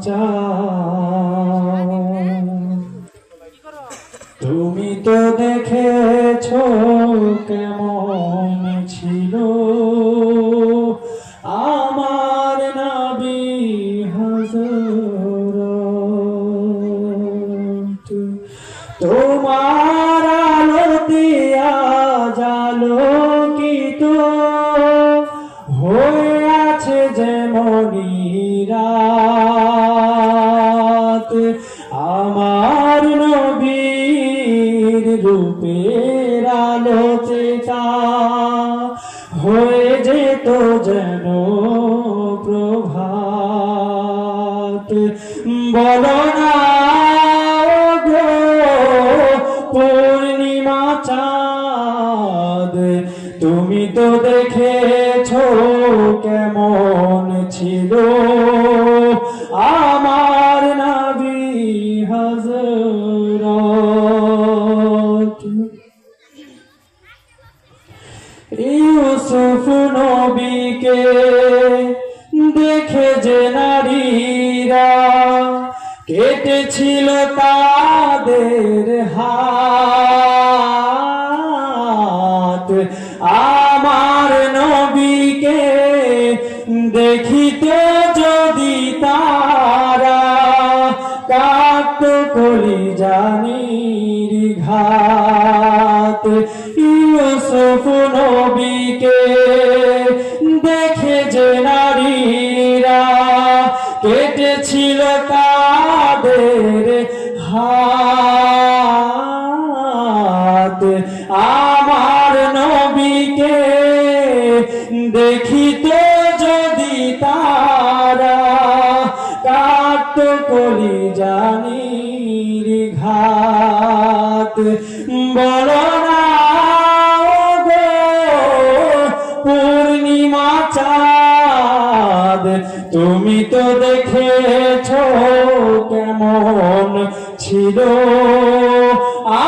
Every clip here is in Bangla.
চাঁদ তুমি তো দেখেছো কেমন ছিল আমার নবী হযরত তোমার আলোতে আজ আলোকিত হয়ে আছে যেমনি রাত আমার নবীর রূপের আলোতে তা হয়ে যেত যেন প্রভাত বলো না গো পূর্ণিমা চাঁদ তুমি তো দেখেছো কেমন ছিল আমার নবী হযরত ইউসুফ নবীকে দেখে যে নারীরা কেটেছিল তাদের হাত আমার নবীকে দেখিতে যদি তারা কাঁদতো কলিজানির ঘাত ইউসুফ নবীকে দেখে যে নারীরা কেটেছিল তাদের হাত আমার নবীকে দেখিতে যদি তারা কাঁদতো কলিজানির ঘাত বলো না গো পূর্ণিমা চাঁদ তুমি তো দেখেছো কেমন ছিল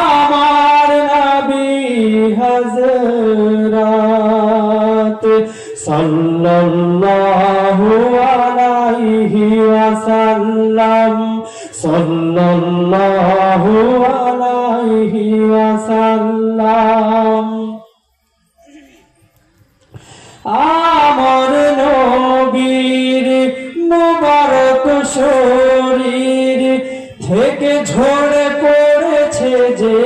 আমার নবী হযরত সাল্লাল্লাহু আলাইহি ওয়াসাল্লাম সাল্লাল্লাহু আলাইহি ওয়াসাল্লাম আমার নবীর মুবারক শরীর থেকে ঝরে পড়েছে যে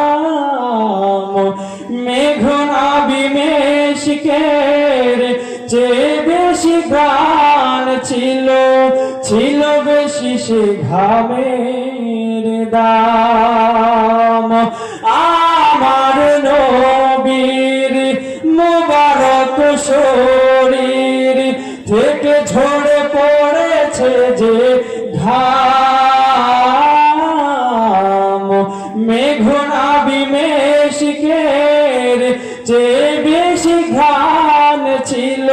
ঘাম মেঘনাবি মেশকের চেয়ে বেশি গান ছিল বেশি সে ঘামের দাম আমার নবীর মুবারক শরীর থেকে ঝরে পড়েছে যে ঘাম মেঘনাবি মেশকের চেয়ে বেশি ঘাম ছিল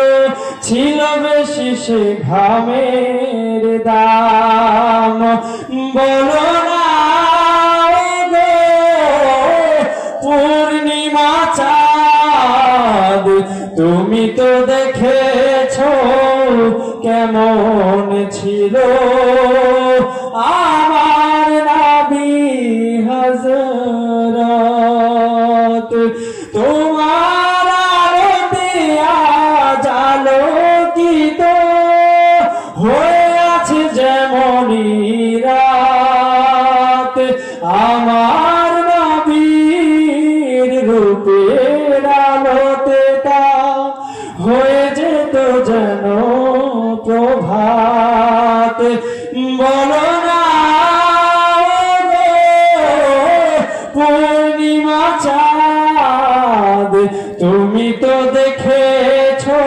বেশি সে ঘামের দাম বলো না গো পূর্ণিমা চাঁদ তুমি তো দেখেছো কেমন ছিল আমার নবী হযরত তোমার আলোতে আজ আলোকিত হয়ে আছে যেমনি রাত আমার নবীর রূপের আলোতে তা হয়ে যেত যেন প্রভাত বলো না গো পূর্ণিমা চাঁদ তুমি তো দেখেছো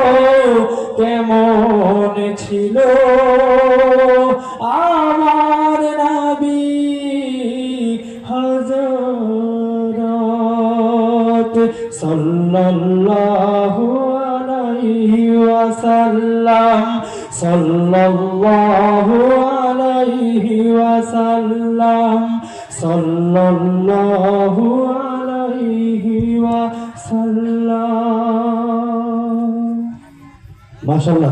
কেমন ছিল আমার নবী হযরত সাল্লাল্লাহু আলাইহি ওয়াসাল্লাম সাল্লাল্লাহু আলাইহি ওয়াসাল্লাম সাল্লাল্লাহু আলাইহি ওয়াসাল্লাম মাশাআল্লাহ।